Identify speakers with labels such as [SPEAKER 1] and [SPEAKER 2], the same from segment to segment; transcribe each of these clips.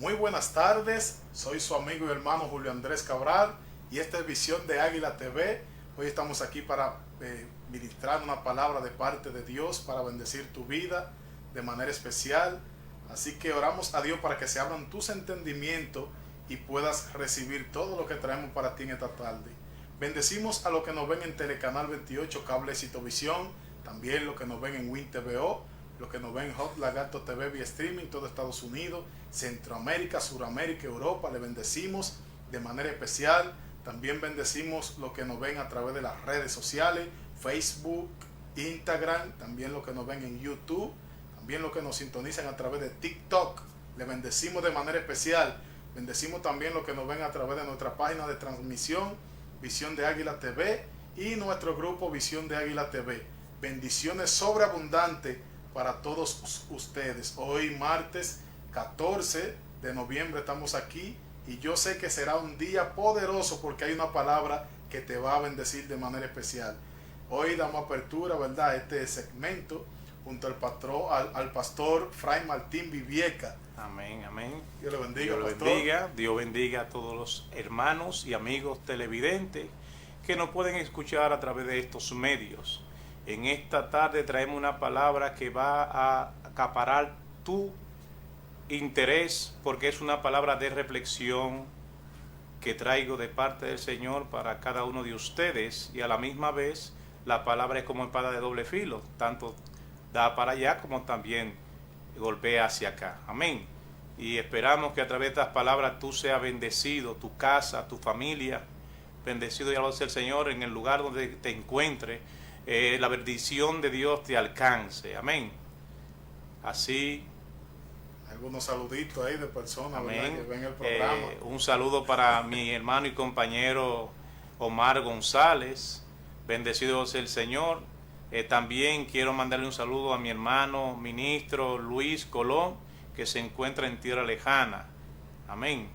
[SPEAKER 1] Muy buenas tardes, soy su amigo y hermano Julio Andrés Cabral y esta es Visión de Águila TV. Hoy estamos aquí para ministrar una palabra de parte de Dios para bendecir tu vida de manera especial. Así que oramos a Dios para que se abran tus entendimientos y puedas recibir todo lo que traemos para ti en esta tarde. Bendecimos a los que nos ven en Telecanal 28, Cable Éxito Visión, también los que nos ven en Win TVO, los que nos ven en Hot Lagarto TV vía streaming, todo Estados Unidos, Centroamérica, Suramérica, Europa. Le bendecimos de manera especial. También bendecimos los que nos ven a través de las redes sociales, Facebook, Instagram, también los que nos ven en YouTube, también los que nos sintonizan a través de TikTok. Le bendecimos de manera especial. Bendecimos también los que nos ven a través de nuestra página de transmisión, Visión de Águila TV, y nuestro grupo Visión de Águila TV. Bendiciones sobreabundantes para todos ustedes. Hoy martes 14 de noviembre estamos aquí y yo sé que será un día poderoso porque hay una palabra que te va a bendecir de manera especial. Hoy damos apertura, ¿verdad?, a este segmento junto al pastor Fray Martín Vivieca.
[SPEAKER 2] Amén, amén.
[SPEAKER 1] Dios le bendiga,
[SPEAKER 2] Dios lo
[SPEAKER 1] pastor.
[SPEAKER 2] bendiga. Dios bendiga a todos los hermanos y amigos televidentes que nos pueden escuchar a través de estos medios. En esta tarde traemos una palabra que va a acaparar tu interés porque es una palabra de reflexión que traigo de parte del Señor para cada uno de ustedes, y a la misma vez la palabra es como espada de doble filo, tanto da para allá como también golpea hacia acá. Amén. Y esperamos que a través de estas palabras tú seas bendecido, tu casa, tu familia, bendecido, ya lo hace el Señor, en el lugar donde te encuentres. La bendición de Dios te alcance. Amén. Así.
[SPEAKER 1] Algunos saluditos ahí de personas,
[SPEAKER 2] Amén.
[SPEAKER 1] Que ven el programa.
[SPEAKER 2] Un saludo para mi hermano y compañero Omar González. Bendecido sea el Señor. También quiero mandarle un saludo a mi hermano ministro Luis Colón, que se encuentra en tierra lejana. Amén.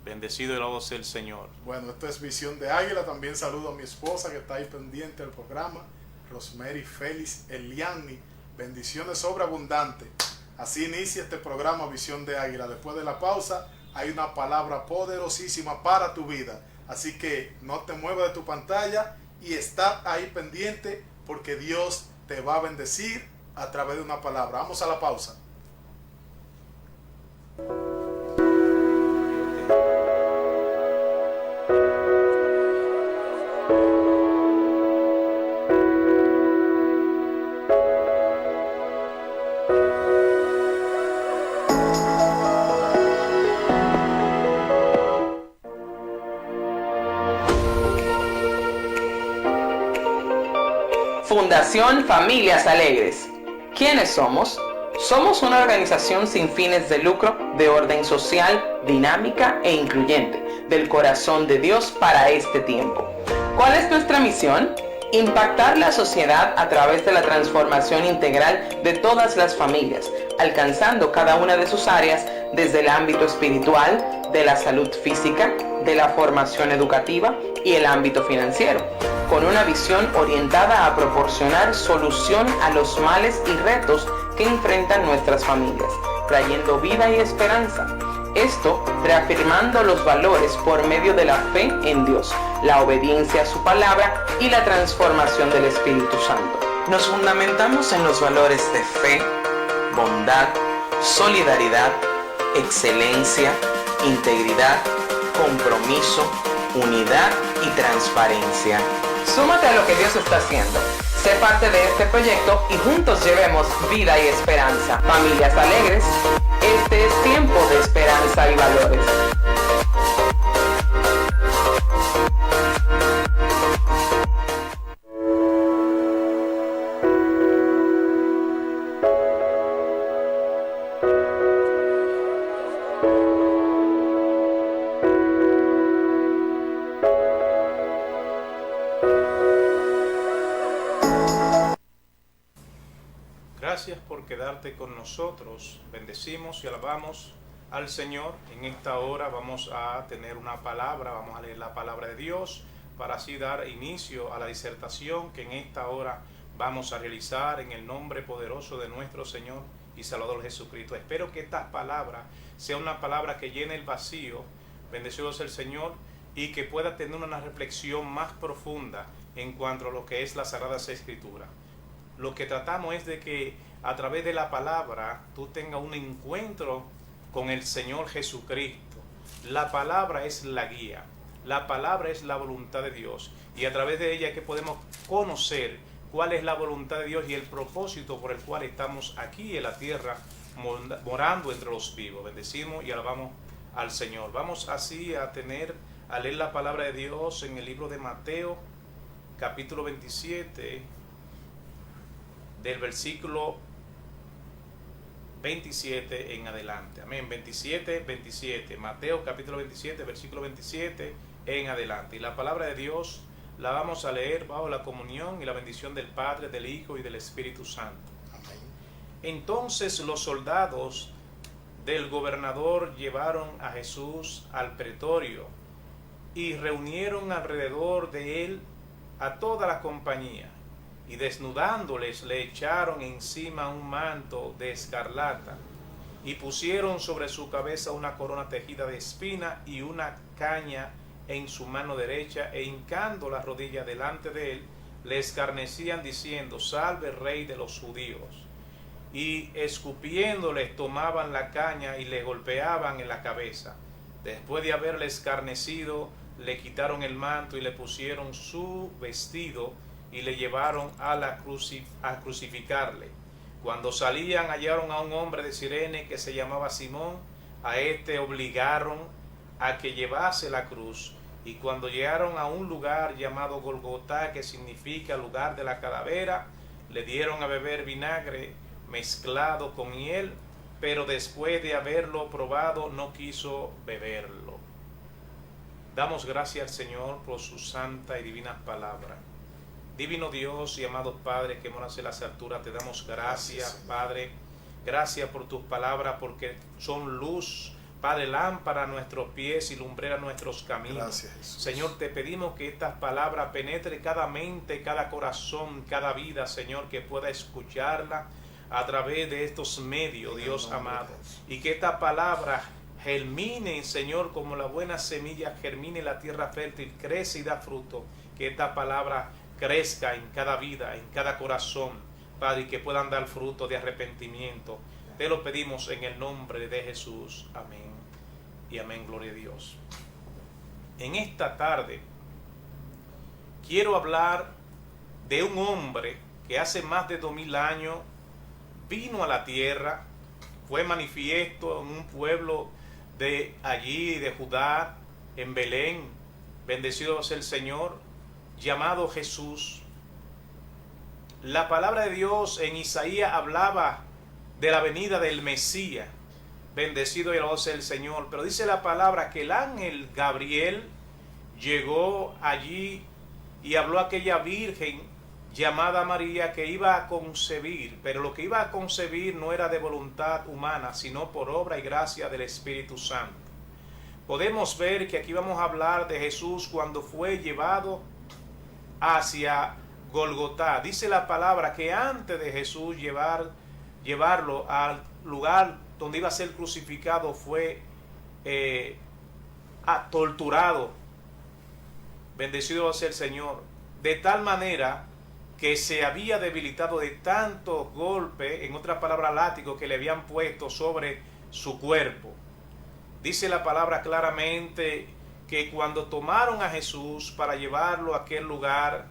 [SPEAKER 2] Bendecido y alabado sea el Señor.
[SPEAKER 1] Bueno, esto es Visión de Águila. También saludo a mi esposa que está ahí pendiente del programa, Rosemary Félix Eliani. Bendiciones sobreabundantes. Así inicia este programa Visión de Águila. Después de la pausa hay una palabra poderosísima para tu vida. Así que no te muevas de tu pantalla y está ahí pendiente porque Dios te va a bendecir a través de una palabra. Vamos a la pausa.
[SPEAKER 3] Fundación Familias Alegres. ¿Quiénes somos? Somos una organización sin fines de lucro, de orden social, dinámica e incluyente, del corazón de Dios para este tiempo. ¿Cuál es nuestra misión? Impactar la sociedad a través de la transformación integral de todas las familias, alcanzando cada una de sus áreas desde el ámbito espiritual, de la salud física, de la formación educativa y el ámbito financiero, con una visión orientada a proporcionar solución a los males y retos que enfrentan nuestras familias, trayendo vida y esperanza. Esto reafirmando los valores por medio de la fe en Dios, la obediencia a su palabra y la transformación del Espíritu Santo. Nos fundamentamos en los valores de fe, bondad, solidaridad, excelencia, integridad, compromiso, unidad y transparencia. Súmate a lo que Dios está haciendo. Sé parte de este proyecto y juntos llevemos vida y esperanza. Familias Alegres, este es tiempo de esperanza y valores.
[SPEAKER 2] Gracias por quedarte con nosotros. Bendecimos y alabamos al Señor. En esta hora vamos a tener una palabra, vamos a leer la palabra de Dios para así dar inicio a la disertación que en esta hora vamos a realizar en el nombre poderoso de nuestro Señor y Salvador Jesucristo. Espero que esta palabra sea una palabra que llene el vacío, bendecido sea el Señor, y que pueda tener una reflexión más profunda en cuanto a lo que es la Sagrada Escritura. Lo que tratamos es de que a través de la palabra tú tengas un encuentro con el Señor Jesucristo. La palabra es la guía, la palabra es la voluntad de Dios, y a través de ella es que podemos conocer cuál es la voluntad de Dios y el propósito por el cual estamos aquí en la tierra, morando entre los vivos. Bendecimos y alabamos al Señor. Vamos así a leer la palabra de Dios en el libro de Mateo, capítulo 27, del versículo 27 en adelante. Amén. 27. Mateo capítulo 27, versículo 27 en adelante. Y la palabra de Dios la vamos a leer bajo la comunión y la bendición del Padre, del Hijo y del Espíritu Santo. Amén. Entonces los soldados del gobernador llevaron a Jesús al pretorio y reunieron alrededor de él a toda la compañía, y desnudándoles le echaron encima un manto de escarlata y pusieron sobre su cabeza una corona tejida de espina y una caña en su mano derecha, e hincando la rodilla delante de él le escarnecían diciendo: Salve, Rey de los judíos. Y escupiéndoles tomaban la caña y le golpeaban en la cabeza. Después de haberle escarnecido, le quitaron el manto y le pusieron su vestido y le llevaron a crucificarle. Cuando salían, hallaron a un hombre de Cirene que se llamaba Simón. A este obligaron a que llevase la cruz, y cuando llegaron a un lugar llamado Golgotá, que significa lugar de la calavera, le dieron a beber vinagre mezclado con miel, pero después de haberlo probado no quiso beberlo. Damos gracias al Señor por su santa y divina palabra. Divino Dios y amado Padre que moras en las alturas, te damos gracias, Padre. Gracias por tus palabras, porque son luz, Padre, lámpara a nuestros pies y lumbrera a nuestros caminos.
[SPEAKER 1] Gracias,
[SPEAKER 2] Señor, te pedimos que estas palabras penetren cada mente, cada corazón, cada vida, Señor, que pueda escucharla a través de estos medios, Dios amado. Y que esta palabra germine, Señor, como la buena semilla germine en la tierra fértil, crece y da fruto. Que esta palabra crezca en cada vida, en cada corazón, Padre, y que puedan dar fruto de arrepentimiento. Te lo pedimos en el nombre de Jesús. Amén y amén. Gloria a Dios. En esta tarde quiero hablar de un hombre que hace más de 2000 años vino a la tierra, fue manifiesto en un pueblo de allí, de Judá, en Belén, bendecido sea el Señor, llamado Jesús. La palabra de Dios en Isaías hablaba de la venida del Mesías, bendecido y alabado sea el Señor, pero dice la palabra que el ángel Gabriel llegó allí y habló a aquella virgen llamada María que iba a concebir, pero lo que iba a concebir no era de voluntad humana, sino por obra y gracia del Espíritu Santo. Podemos ver que aquí vamos a hablar de Jesús cuando fue llevado hacia Golgotá. Dice la palabra que antes de Jesús llevarlo al lugar donde iba a ser crucificado, fue torturado, bendecido sea el Señor, de tal manera que se había debilitado de tantos golpes, en otras palabras látigos, que le habían puesto sobre su cuerpo. Dice la palabra claramente que cuando tomaron a Jesús para llevarlo a aquel lugar,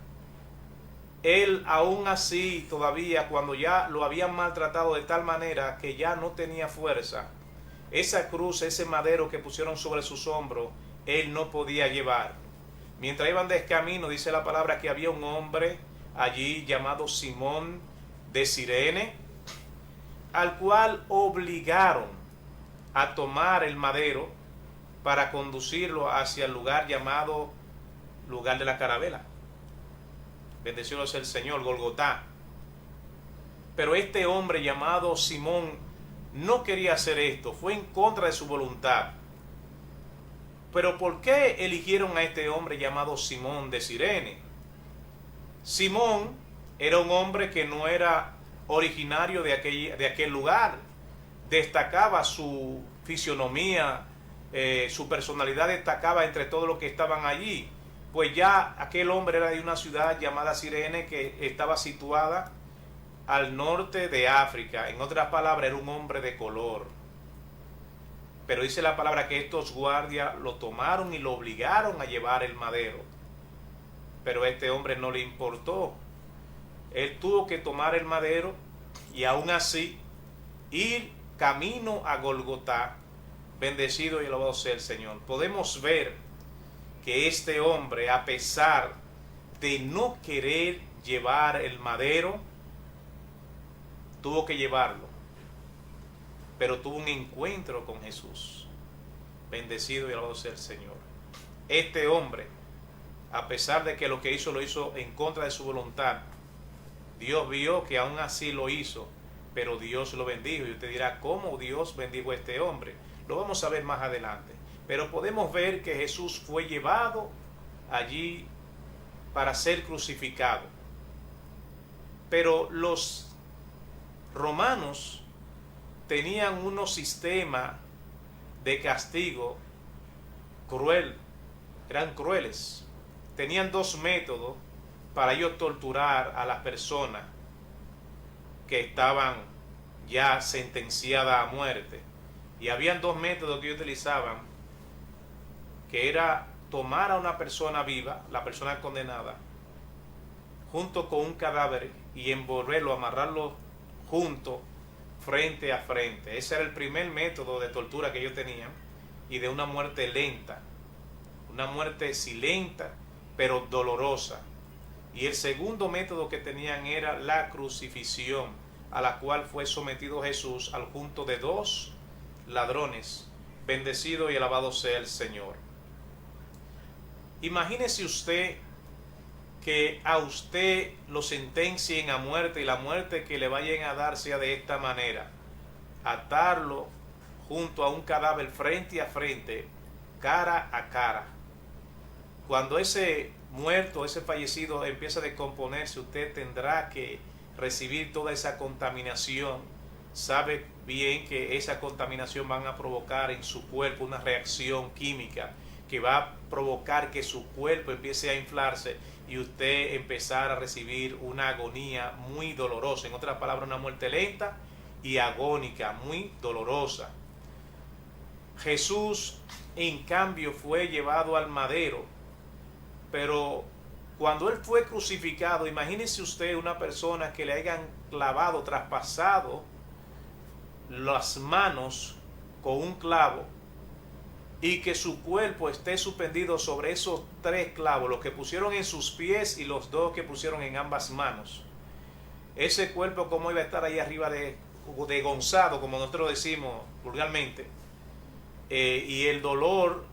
[SPEAKER 2] él aún así todavía, cuando ya lo habían maltratado de tal manera que ya no tenía fuerza, esa cruz, ese madero que pusieron sobre sus hombros, él no podía llevar. Mientras iban de camino, dice la palabra que había un hombre allí llamado Simón de Cirene, al cual obligaron a tomar el madero para conducirlo hacia el lugar llamado lugar de la calavera. Bendecido sea el Señor, Golgotá. Pero este hombre llamado Simón no quería hacer esto, fue en contra de su voluntad. Pero ¿por qué eligieron a este hombre llamado Simón de Cirene? Simón era un hombre que no era originario de aquel lugar. Destacaba su fisionomía, su personalidad destacaba entre todos los que estaban allí. Pues ya aquel hombre era de una ciudad llamada Cirene, que estaba situada al norte de África. En otras palabras, era un hombre de color. Pero dice la palabra que estos guardias lo tomaron y lo obligaron a llevar el madero. Pero a este hombre no le importó. Él tuvo que tomar el madero y aún así ir camino a Golgotá. Bendecido y alabado sea el Señor. Podemos ver que este hombre, a pesar de no querer llevar el madero, tuvo que llevarlo, pero tuvo un encuentro con Jesús. Bendecido y alabado sea el Señor. Este hombre, a pesar de que lo que hizo lo hizo en contra de su voluntad, Dios vio que aún así lo hizo, pero Dios lo bendijo. Y usted dirá, ¿cómo Dios bendijo a este hombre? Lo vamos a ver más adelante. Pero podemos ver que Jesús fue llevado allí para ser crucificado. Pero los romanos tenían unos sistemas de castigo cruel, eran crueles. Tenían dos métodos para ellos torturar a las personas que estaban ya sentenciadas a muerte. Y habían dos métodos que ellos utilizaban, que era tomar a una persona viva, la persona condenada, junto con un cadáver y envolverlo, amarrarlo junto, frente a frente. Ese era el primer método de tortura que ellos tenían, y de una muerte lenta, una muerte silenta pero dolorosa. Y el segundo método que tenían era la crucifixión, a la cual fue sometido Jesús al junto de dos ladrones. Bendecido y alabado sea el Señor. Imagínese usted que a usted lo sentencien a muerte, y la muerte que le vayan a dar sea de esta manera: atarlo junto a un cadáver frente a frente, cara a cara. Cuando ese muerto, ese fallecido empieza a descomponerse, usted tendrá que recibir toda esa contaminación. Sabe bien que esa contaminación van a provocar en su cuerpo una reacción química que va a provocar que su cuerpo empiece a inflarse y usted empezar a recibir una agonía muy dolorosa. En otras palabras, una muerte lenta y agónica, muy dolorosa. Jesús, en cambio, fue llevado al madero, pero cuando él fue crucificado, imagínese usted una persona que le hayan clavado, traspasado las manos con un clavo, y que su cuerpo esté suspendido sobre esos tres clavos, los que pusieron en sus pies y los dos que pusieron en ambas manos. Ese cuerpo, como iba a estar ahí arriba degonzado, como nosotros decimos vulgarmente, y el dolor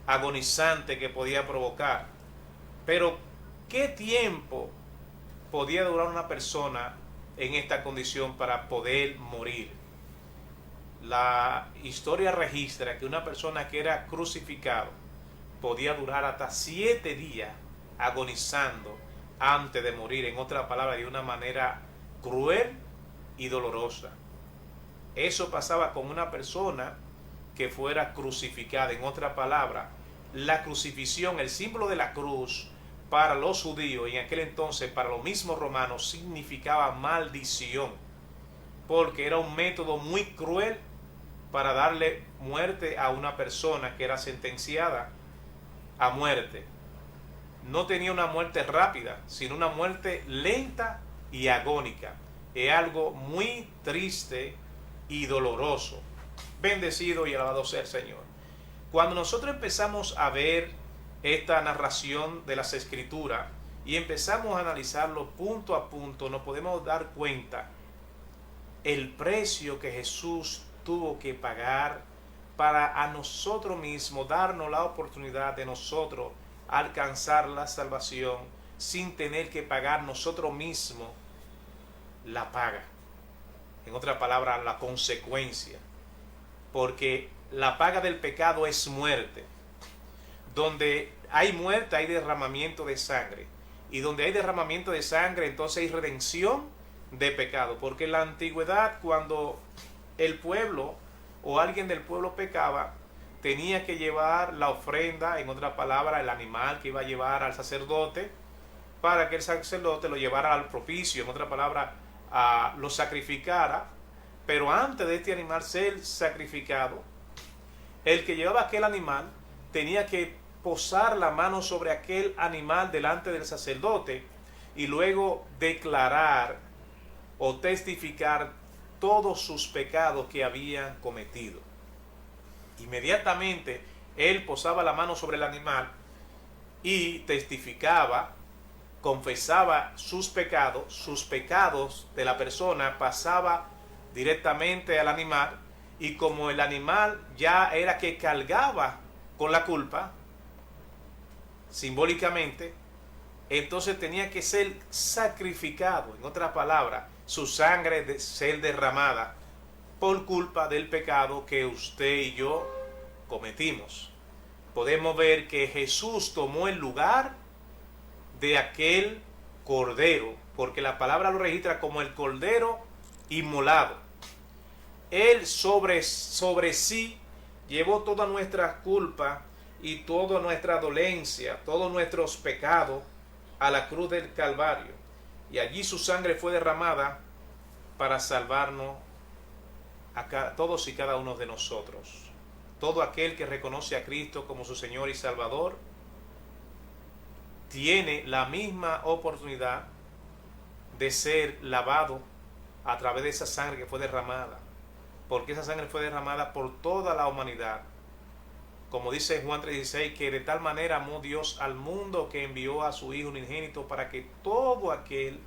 [SPEAKER 2] agonizante que podía provocar. Pero ¿qué tiempo podía durar una persona en esta condición para poder morir? La historia registra que una persona que era crucificado podía durar hasta 7 días agonizando antes de morir. En otras palabras, de una manera cruel y dolorosa. Eso pasaba con una persona que fuera crucificada. En otras palabras, la crucifixión, el símbolo de la cruz, para los judíos y en aquel entonces para los mismos romanos, significaba maldición, porque era un método muy cruel para darle muerte a una persona que era sentenciada a muerte. No tenía una muerte rápida, sino una muerte lenta y agónica. Es algo muy triste y doloroso. Bendecido y alabado sea el Señor. Cuando nosotros empezamos a ver esta narración de las Escrituras y empezamos a analizarlo punto a punto, nos podemos dar cuenta el precio que Jesús tuvo que pagar para a nosotros mismos darnos la oportunidad de nosotros alcanzar la salvación sin tener que pagar nosotros mismos la paga. En otras palabras, la consecuencia. Porque la paga del pecado es muerte. Donde hay muerte hay derramamiento de sangre. Y donde hay derramamiento de sangre, entonces hay redención de pecado. Porque en la antigüedad, cuando el pueblo o alguien del pueblo pecaba, tenía que llevar la ofrenda, en otra palabra, el animal que iba a llevar al sacerdote, para que el sacerdote lo llevara al propicio, en otra palabra, lo sacrificara. Pero antes de este animal ser sacrificado, el que llevaba aquel animal tenía que posar la mano sobre aquel animal delante del sacerdote y luego declarar o testificar todos sus pecados que habían cometido. Inmediatamente él posaba la mano sobre el animal y testificaba, confesaba sus pecados de la persona pasaba directamente al animal, y como el animal ya era que cargaba con la culpa, simbólicamente, entonces tenía que ser sacrificado, en otras palabras, su sangre de ser derramada por culpa del pecado que usted y yo cometimos. Podemos ver que Jesús tomó el lugar de aquel cordero, porque la palabra lo registra como el cordero inmolado. Él sobre sí llevó toda nuestra culpa y toda nuestra dolencia, todos nuestros pecados a la cruz del Calvario. Y allí su sangre fue derramada para salvarnos a todos y cada uno de nosotros. Todo aquel que reconoce a Cristo como su Señor y Salvador tiene la misma oportunidad de ser lavado a través de esa sangre que fue derramada, porque esa sangre fue derramada por toda la humanidad. Como dice Juan 3:16, que de tal manera amó Dios al mundo que envió a su Hijo unigénito para que todo aquel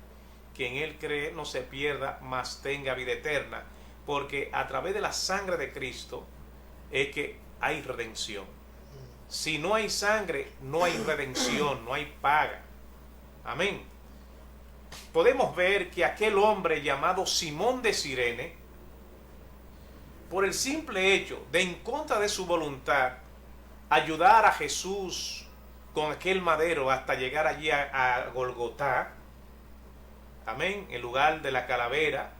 [SPEAKER 2] que en Él cree no se pierda, mas tenga vida eterna. Porque a través de la sangre de Cristo es que hay redención. Si no hay sangre, no hay redención, no hay paga. Amén. Podemos ver que aquel hombre llamado Simón de Cirene, por el simple hecho de, en contra de su voluntad, ayudar a Jesús con aquel madero hasta llegar allí a Golgotá, amén, el lugar de la calavera.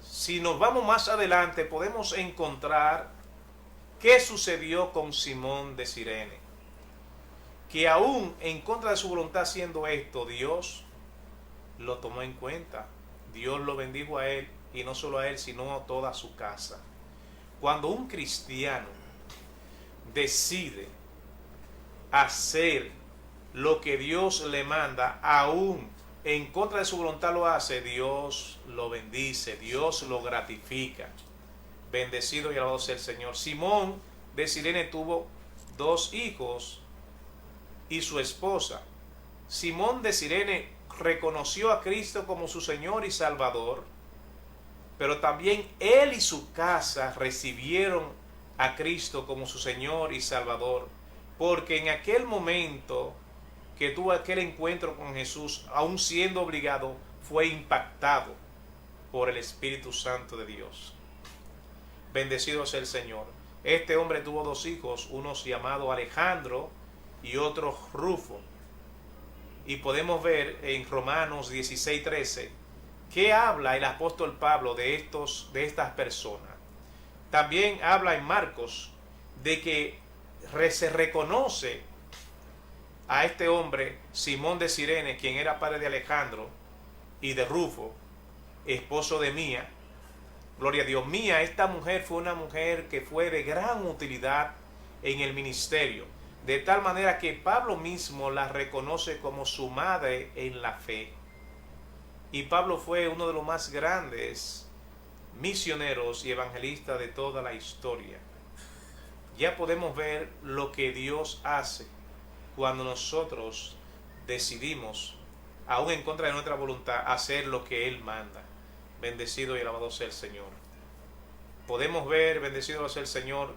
[SPEAKER 2] Si nos vamos más adelante, podemos encontrar qué sucedió con Simón de Cirene, que aún en contra de su voluntad haciendo esto, Dios lo tomó en cuenta. Dios lo bendijo a él, y no solo a él, sino a toda su casa. Cuando un cristiano decide hacer lo que Dios le manda, aún en contra de su voluntad lo hace, Dios lo bendice, Dios lo gratifica. Bendecido y alabado sea el Señor. Simón de Cirene tuvo 2 hijos y su esposa. Simón de Cirene reconoció a Cristo como su Señor y Salvador, pero también él y su casa recibieron a Cristo como su Señor y Salvador, porque en aquel momento que tuvo aquel encuentro con Jesús, aún siendo obligado, fue impactado por el Espíritu Santo de Dios. Bendecido sea el Señor. Este hombre tuvo 2 hijos, uno llamado Alejandro y otro Rufo. Y podemos ver en Romanos 16:13 que habla el apóstol Pablo de estas personas. También habla en Marcos de que se reconoce a este hombre, Simón de Cirene, quien era padre de Alejandro y de Rufo, esposo de Mía. Gloria a Dios. Mía, esta mujer fue una mujer que fue de gran utilidad en el ministerio, de tal manera que Pablo mismo la reconoce como su madre en la fe. Y Pablo fue uno de los más grandes misioneros y evangelistas de toda la historia. Ya podemos ver lo que Dios hace cuando nosotros decidimos, aún en contra de nuestra voluntad, hacer lo que Él manda. Bendecido y alabado sea el Señor. Podemos ver, bendecido sea el Señor,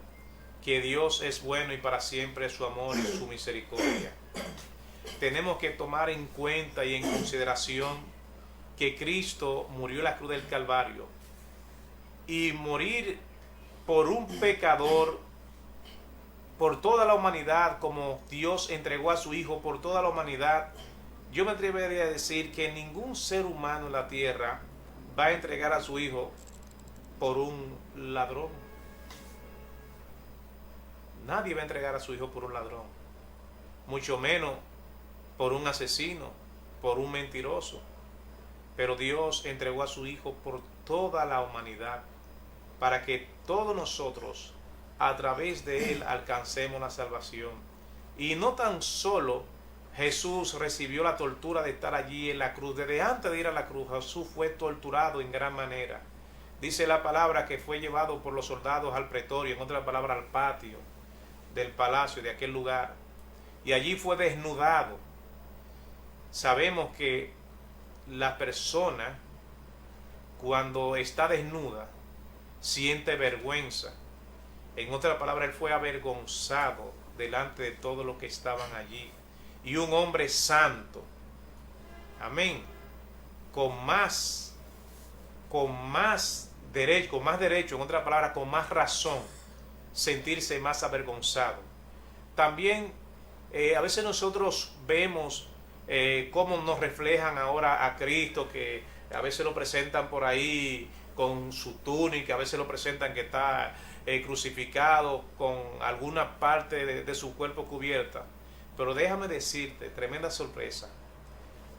[SPEAKER 2] que Dios es bueno y para siempre es su amor y su misericordia. Tenemos que tomar en cuenta y en consideración que Cristo murió en la cruz del Calvario, y morir por un pecador, por toda la humanidad, como Dios entregó a su Hijo por toda la humanidad, yo me atrevería a decir que ningún ser humano en la tierra va a entregar a su hijo por un ladrón. Nadie va a entregar a su hijo por un ladrón, mucho menos por un asesino, por un mentiroso. Pero Dios entregó a su hijo por toda la humanidad, para que todos nosotros a través de él alcancemos la salvación. Y no tan solo Jesús recibió la tortura de estar allí en la cruz. Desde antes de ir a la cruz, Jesús fue torturado en gran manera. Dice la palabra que fue llevado por los soldados al pretorio, en otra palabra al patio del palacio de aquel lugar. Y allí fue desnudado. Sabemos que la persona, cuando está desnuda, siente vergüenza. En otra palabra, él fue avergonzado delante de todos los que estaban allí. Y un hombre santo, amén, con más derecho, en otra palabra, con más razón, sentirse más avergonzado. También a veces nosotros vemos cómo nos reflejan ahora a Cristo, que a veces lo presentan por ahí con su túnica, a veces lo presentan que está crucificado con alguna parte de su cuerpo cubierta. Pero déjame decirte, tremenda sorpresa,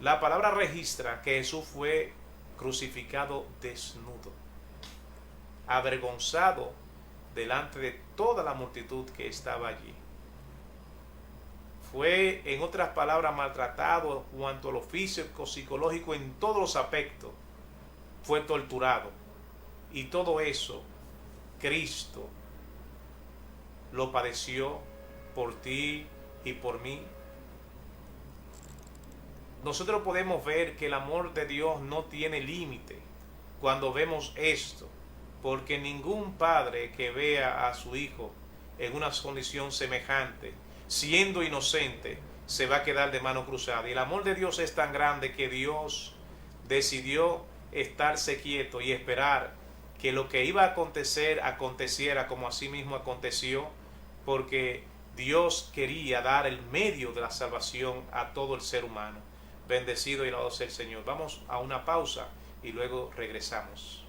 [SPEAKER 2] la palabra registra que Jesús fue crucificado desnudo, avergonzado delante de toda la multitud que estaba allí. Fue, en otras palabras, maltratado en cuanto al físico, psicológico, en todos los aspectos. Fue torturado. Y todo eso, Cristo lo padeció por ti y por mí. Nosotros podemos ver que el amor de Dios no tiene límite cuando vemos esto, porque ningún padre que vea a su hijo en una condición semejante, siendo inocente, se va a quedar de mano cruzada. Y el amor de Dios es tan grande que Dios decidió estarse quieto y esperar que lo que iba a acontecer aconteciera como así mismo aconteció, porque Dios quería dar el medio de la salvación a todo el ser humano. Bendecido y alabado sea el Señor. Vamos a una pausa y luego regresamos.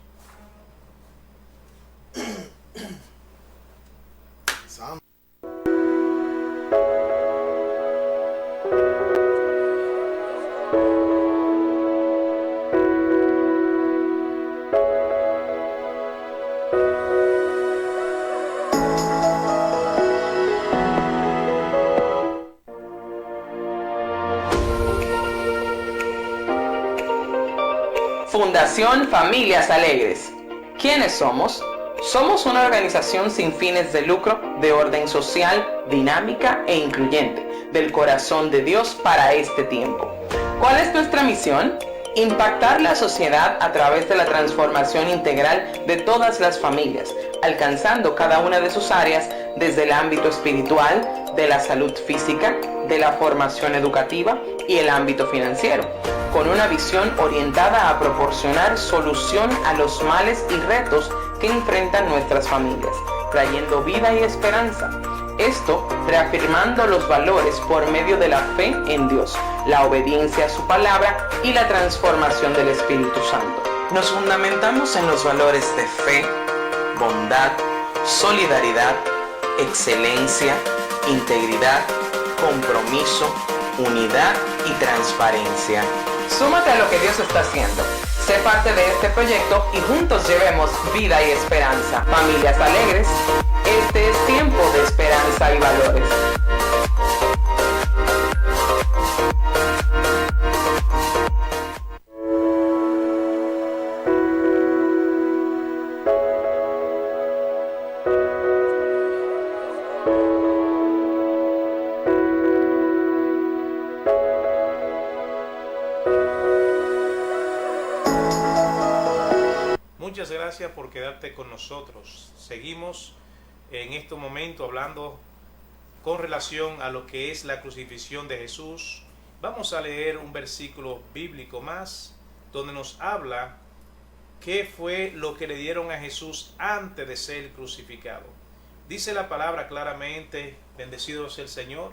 [SPEAKER 3] Fundación Familias Alegres. ¿Quiénes somos? Somos una organización sin fines de lucro, de orden social, dinámica e incluyente, del corazón de Dios para este tiempo. ¿Cuál es nuestra misión? Impactar la sociedad a través de la transformación integral de todas las familias, alcanzando cada una de sus áreas desde el ámbito espiritual, de la salud física, de la formación educativa y el ámbito financiero, con una visión orientada a proporcionar solución a los males y retos que enfrentan nuestras familias, trayendo vida y esperanza. Esto reafirmando los valores por medio de la fe en Dios, la obediencia a su palabra y la transformación del Espíritu Santo. Nos fundamentamos en los valores de fe, bondad, solidaridad, excelencia, integridad, compromiso, unidad y transparencia. Súmate a lo que Dios está haciendo. Sé parte de este proyecto y juntos llevemos vida y esperanza. Familias Alegres, este es tiempo de esperanza y valores.
[SPEAKER 2] Muchas gracias por quedarte con nosotros. Seguimos en este momento hablando con relación a lo que es la crucifixión de Jesús. Vamos a leer un versículo bíblico más donde nos habla qué fue lo que le dieron a Jesús antes de ser crucificado. Dice la palabra claramente, bendecido sea el Señor,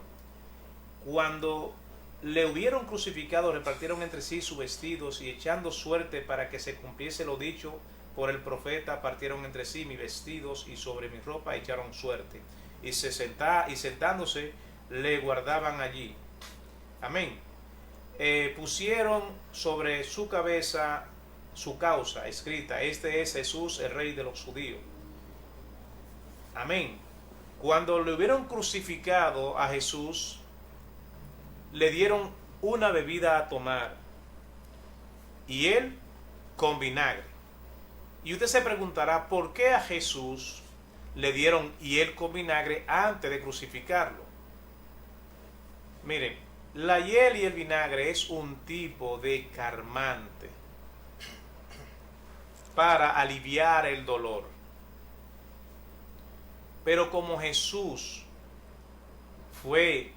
[SPEAKER 2] cuando le hubieron crucificado, repartieron entre sí sus vestidos, y echando suerte para que se cumpliese lo dicho por el profeta, partieron entre sí mis vestidos, y sobre mi ropa echaron suerte. Y sentándose, le guardaban allí. Amén. Pusieron sobre su cabeza su causa escrita: este es Jesús, el Rey de los judíos. Amén. Cuando le hubieron crucificado a Jesús, le dieron una bebida a tomar, y él con vinagre. Y usted se preguntará, ¿por qué a Jesús le dieron hiel con vinagre antes de crucificarlo? Miren, la hiel y el vinagre es un tipo de calmante para aliviar el dolor. Pero como Jesús fue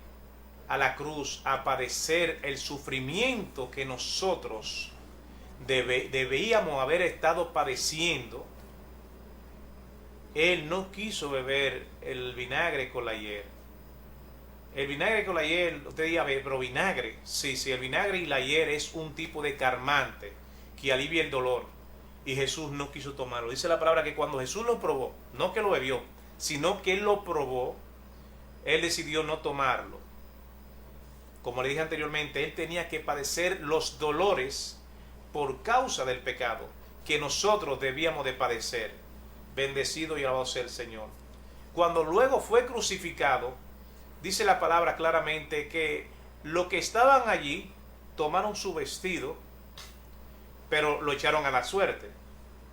[SPEAKER 2] a la cruz a padecer el sufrimiento que nosotros debíamos haber estado padeciendo, Él no quiso beber el vinagre con la hiel. El vinagre con la hiel, usted diga, pero vinagre, sí, el vinagre y la hiel es un tipo de calmante que alivia el dolor, y Jesús no quiso tomarlo. Dice la palabra que cuando Jesús lo probó, no que lo bebió, sino que Él lo probó, Él decidió no tomarlo. Como le dije anteriormente, Él tenía que padecer los dolores por causa del pecado que nosotros debíamos de padecer. Bendecido y alabado sea el Señor. Cuando luego fue crucificado, dice la palabra claramente que los que estaban allí tomaron su vestido, pero lo echaron a la suerte.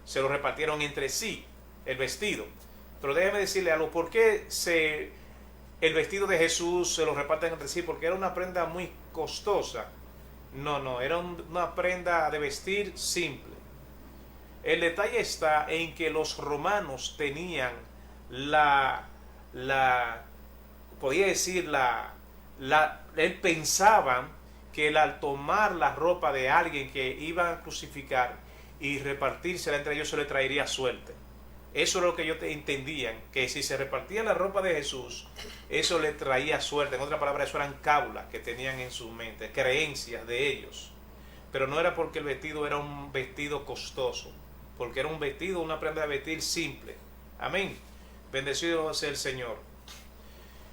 [SPEAKER 2] Se lo repartieron entre sí, el vestido. Pero déjeme decirle algo, ¿por qué el vestido de Jesús se lo reparten entre sí? Porque era una prenda muy costosa. No, era una prenda de vestir simple. El detalle está en que los romanos tenían podía decir, pensaban que al tomar la ropa de alguien que iban a crucificar y repartírsela entre ellos, se le traería suerte. Eso es lo que ellos entendían, que si se repartía la ropa de Jesús, eso le traía suerte. En otras palabras, eso eran cábulas que tenían en su mente, creencias de ellos. Pero no era porque el vestido era un vestido costoso, porque era un vestido, una prenda de vestir simple. Amén. Bendecido sea el Señor.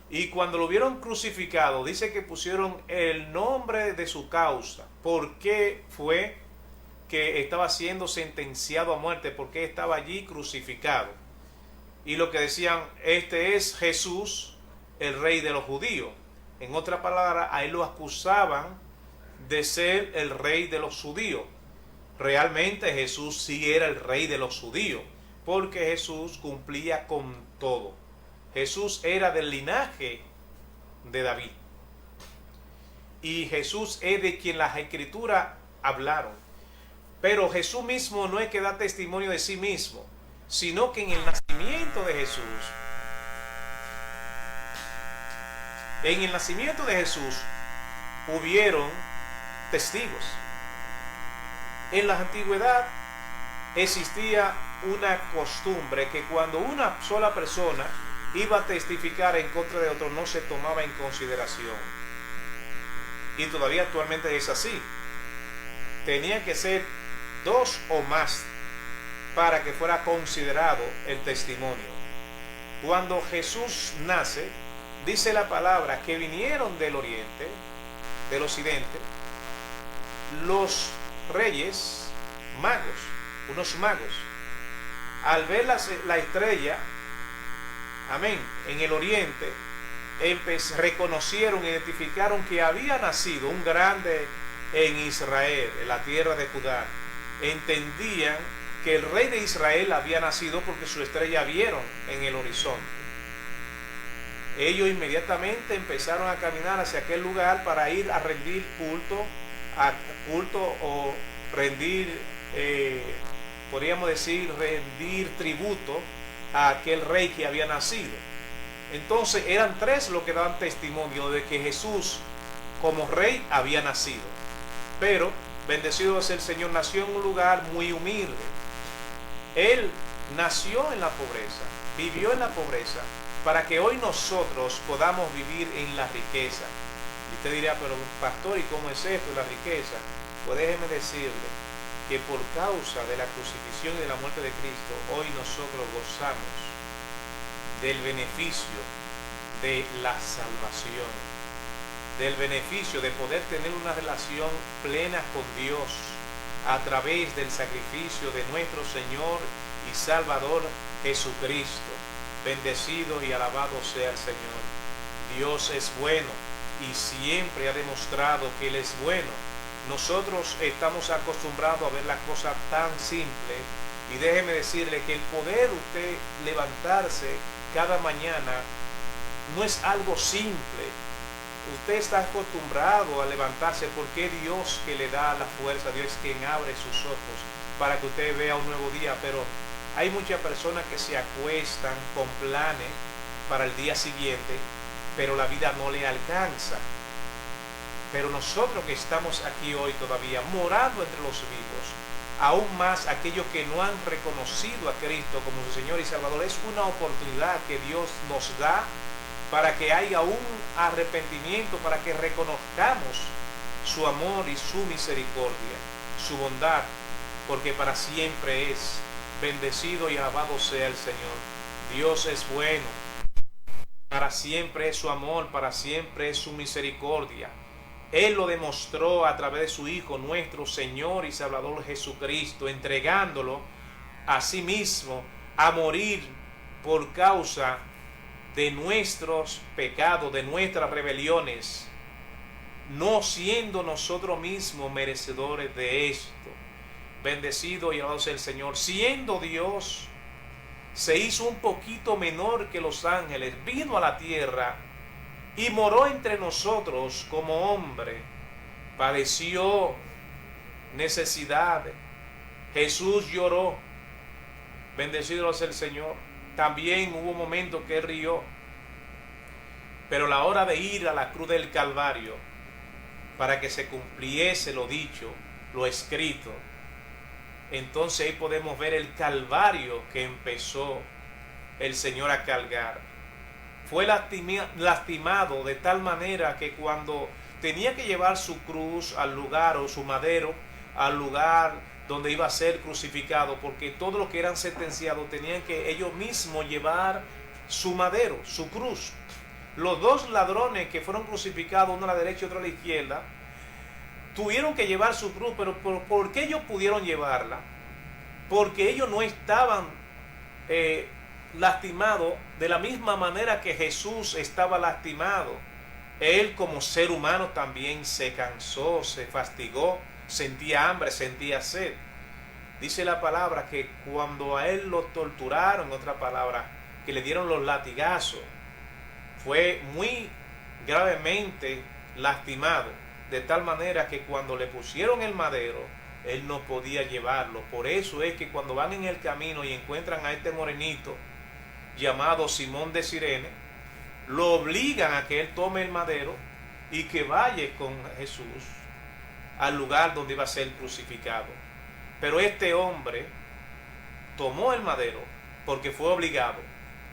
[SPEAKER 2] Y cuando lo vieron crucificado, dice que pusieron el nombre de su causa. ¿Por qué fue que estaba siendo sentenciado a muerte? ¿Por qué estaba allí crucificado? Y lo que decían, este es Jesús, el Rey de los judíos. En otra palabra, a él lo acusaban de ser el Rey de los judíos. Realmente Jesús sí era el Rey de los judíos, porque Jesús cumplía con todo. Jesús era del linaje de David. Y Jesús es de quien las escrituras hablaron. Pero Jesús mismo no es que da testimonio de sí mismo, sino que en el nacimiento de Jesús, hubieron testigos. En la antigüedad existía una costumbre que cuando una sola persona iba a testificar en contra de otro, no se tomaba en consideración. Y todavía actualmente es así. Tenía que ser 2 o más para que fuera considerado el testimonio. Cuando Jesús nace, dice la palabra que vinieron del oriente, del occidente, los reyes magos, unos magos, al ver la estrella, amén, en el oriente, reconocieron, identificaron que había nacido un grande en Israel, en la tierra de Judá. Entendían que el rey de Israel había nacido porque su estrella vieron en el horizonte. Ellos inmediatamente empezaron a caminar hacia aquel lugar para ir a rendir culto o rendir, podríamos decir, rendir tributo a aquel rey que había nacido. Entonces eran 3 los que daban testimonio de que Jesús como rey había nacido. Pero bendecido es el Señor, nació en un lugar muy humilde. Él nació en la pobreza, vivió en la pobreza, para que hoy nosotros podamos vivir en la riqueza. Y usted dirá, pero pastor, ¿y cómo es esto, la riqueza? Pues déjeme decirle que por causa de la crucifixión y de la muerte de Cristo, hoy nosotros gozamos del beneficio de la salvación, del beneficio de poder tener una relación plena con Dios a través del sacrificio de nuestro Señor y Salvador Jesucristo. Bendecido y alabado sea el Señor. Dios es bueno y siempre ha demostrado que Él es bueno. Nosotros estamos acostumbrados a ver las cosas tan simples, y déjeme decirle que el poder usted levantarse cada mañana no es algo simple. Usted está acostumbrado a levantarse porque Dios que le da la fuerza, Dios es quien abre sus ojos para que usted vea un nuevo día. Pero hay muchas personas que se acuestan con planes para el día siguiente, pero la vida no le alcanza. Pero nosotros que estamos aquí hoy todavía, morando entre los vivos, aún más aquellos que no han reconocido a Cristo como su Señor y Salvador, es una oportunidad que Dios nos da para que haya un arrepentimiento, para que reconozcamos su amor y su misericordia, su bondad, porque para siempre es. Bendecido y alabado sea el Señor. Dios es bueno, para siempre es su amor, para siempre es su misericordia. Él lo demostró a través de su Hijo, nuestro Señor y Salvador Jesucristo, entregándolo a sí mismo a morir por causa de nuestros pecados, de nuestras rebeliones, no siendo nosotros mismos merecedores de esto. Bendecido y alabado sea el Señor. Siendo Dios, se hizo un poquito menor que los ángeles, vino a la tierra y moró entre nosotros como hombre, padeció necesidad, Jesús lloró, bendecido sea el Señor. También hubo un momento que rió, pero la hora de ir a la cruz del Calvario, para que se cumpliese lo dicho, lo escrito, entonces ahí podemos ver el Calvario que empezó el Señor a cargar. Fue lastimado de tal manera que cuando tenía que llevar su cruz al lugar, o su madero al lugar donde iba a ser crucificado, porque todos los que eran sentenciados tenían que ellos mismos llevar su madero, su cruz. Los dos ladrones que fueron crucificados, uno a la derecha y otro a la izquierda, tuvieron que llevar su cruz. Pero ¿por qué ellos pudieron llevarla? Porque ellos no estaban lastimado de la misma manera que Jesús estaba lastimado. Él como ser humano también se cansó, se fastigó, sentía hambre, sentía sed. Dice la palabra que cuando a él lo torturaron, otra palabra, que le dieron los latigazos, fue muy gravemente lastimado, de tal manera que cuando le pusieron el madero, él no podía llevarlo. Por eso es que cuando van en el camino y encuentran a este morenito llamado Simón de Cirene, lo obligan a que él tome el madero y que vaya con Jesús al lugar donde iba a ser crucificado. Pero este hombre tomó el madero porque fue obligado,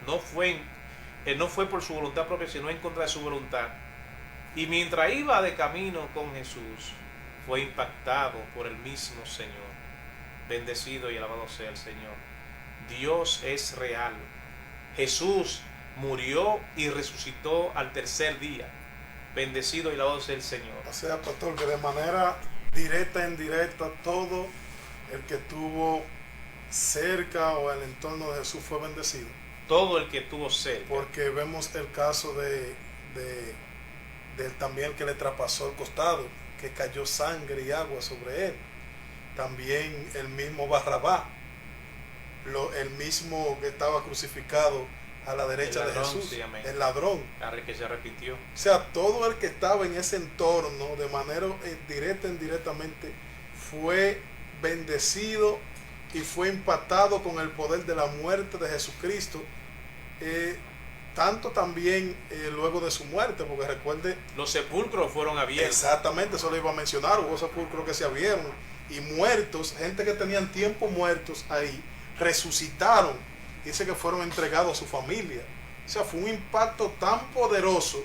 [SPEAKER 2] no fue por su voluntad propia, sino en contra de su voluntad. Y mientras iba de camino con Jesús, fue impactado por el mismo Señor. Bendecido y alabado sea el Señor. Dios es real. Jesús murió y resucitó al tercer día. Bendecido y alabado sea el Señor.
[SPEAKER 1] O sea, pastor, que de manera directa e indirecta, todo el que estuvo cerca o en el entorno de Jesús fue bendecido.
[SPEAKER 2] Todo el que estuvo cerca.
[SPEAKER 1] Porque vemos el caso de también que le traspasó el costado, que cayó sangre y agua sobre él. También el mismo Barrabás, el mismo que estaba crucificado a la derecha de Jesús, el ladrón,
[SPEAKER 2] que se arrepintió.
[SPEAKER 1] O sea, todo el que estaba en ese entorno, de manera directa e indirectamente, fue bendecido y fue impactado con el poder de la muerte de Jesucristo, tanto también luego de su muerte, porque recuerde,
[SPEAKER 2] los sepulcros fueron abiertos.
[SPEAKER 1] Exactamente, eso lo iba a mencionar. Hubo sepulcros que se abrieron y muertos, gente que tenían tiempo muertos ahí, resucitaron. Dice que fueron entregados a su familia. O sea, fue un impacto tan poderoso,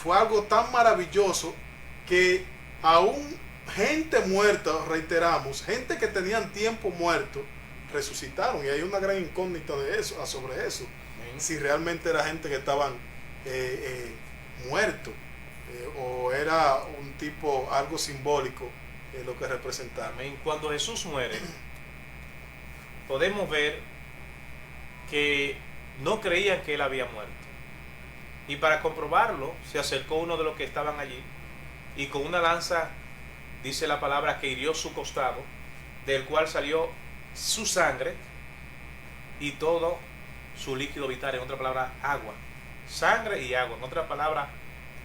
[SPEAKER 1] fue algo tan maravilloso que aún gente muerta, reiteramos, gente que tenían tiempo muerto, resucitaron. Y hay una gran incógnita de eso, sobre eso. Si realmente era gente que estaban muertos o era un tipo, algo simbólico lo que representaba.
[SPEAKER 2] Cuando Jesús muere, podemos ver que no creían que él había muerto. Y para comprobarlo, se acercó uno de los que estaban allí y con una lanza, dice la palabra, que hirió su costado, del cual salió su sangre y todo su líquido vital, en otra palabra, agua. Sangre y agua, en otra palabra,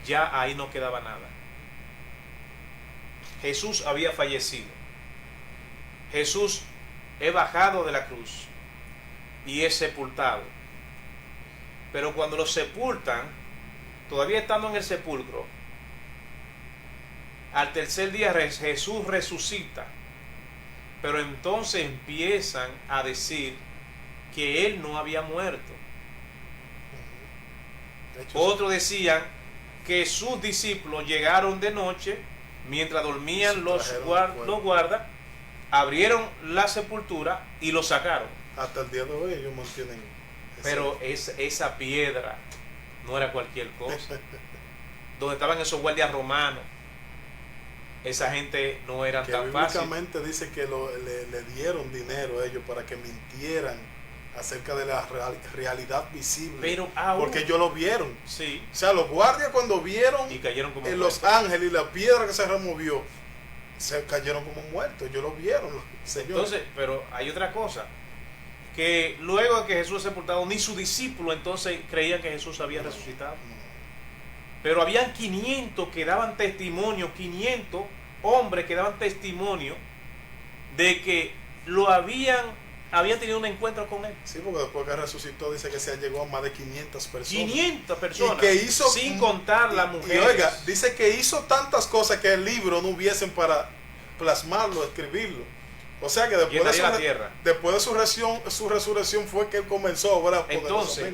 [SPEAKER 2] ya ahí no quedaba nada. Jesús había fallecido. Jesús es bajado de la cruz y es sepultado. Pero cuando lo sepultan, todavía estando en el sepulcro, al tercer día Jesús resucita. Pero entonces empiezan a decir que él no había muerto. Otros decían que sus discípulos llegaron de noche, mientras dormían los guardas, abrieron la sepultura y lo sacaron.
[SPEAKER 1] Hasta el día de hoy ellos mantienen.
[SPEAKER 2] Pero esa piedra no era cualquier cosa. Donde estaban esos guardias romanos, esa gente no era tan fácil.
[SPEAKER 1] Bíblicamente dice que le dieron dinero a ellos para que mintieran acerca de la realidad visible.
[SPEAKER 2] Pero aún,
[SPEAKER 1] porque ellos lo vieron.
[SPEAKER 2] Sí.
[SPEAKER 1] O sea, los guardias cuando vieron
[SPEAKER 2] y cayeron como
[SPEAKER 1] en los ángeles y la piedra que se removió, se cayeron como muertos. Ellos lo vieron, señor.
[SPEAKER 2] Entonces, pero hay otra cosa, que luego de que Jesús es sepultado, ni sus discípulos entonces creían que Jesús había resucitado. Pero habían 500 que daban testimonio, 500 hombres que daban testimonio de que habían tenido un encuentro con él.
[SPEAKER 1] Sí, porque después que resucitó dice que se llegó a más de 500 personas.
[SPEAKER 2] 500 personas.
[SPEAKER 1] Y que hizo,
[SPEAKER 2] sin contar las mujeres.
[SPEAKER 1] Y oiga, dice que hizo tantas cosas que el libro no hubiesen para plasmarlo, escribirlo. O sea que después de su resurrección fue que él comenzó a obrar.
[SPEAKER 2] Entonces,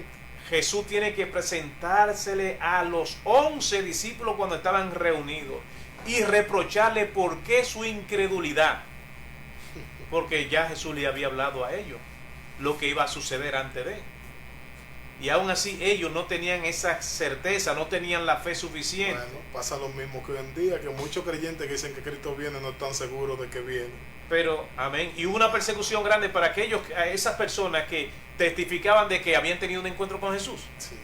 [SPEAKER 2] Jesús tiene que presentársele a los 11 discípulos cuando estaban reunidos y reprocharle por qué su incredulidad. Porque ya Jesús le había hablado a ellos lo que iba a suceder antes de él. Y aún así ellos no tenían esa certeza, no tenían la fe suficiente.
[SPEAKER 1] Bueno, pasa lo mismo que hoy en día, que muchos creyentes que dicen que Cristo viene no están seguros de que viene.
[SPEAKER 2] Pero, amén, y hubo una persecución grande para esas personas que testificaban de que habían tenido un encuentro con Jesús.
[SPEAKER 1] Sí.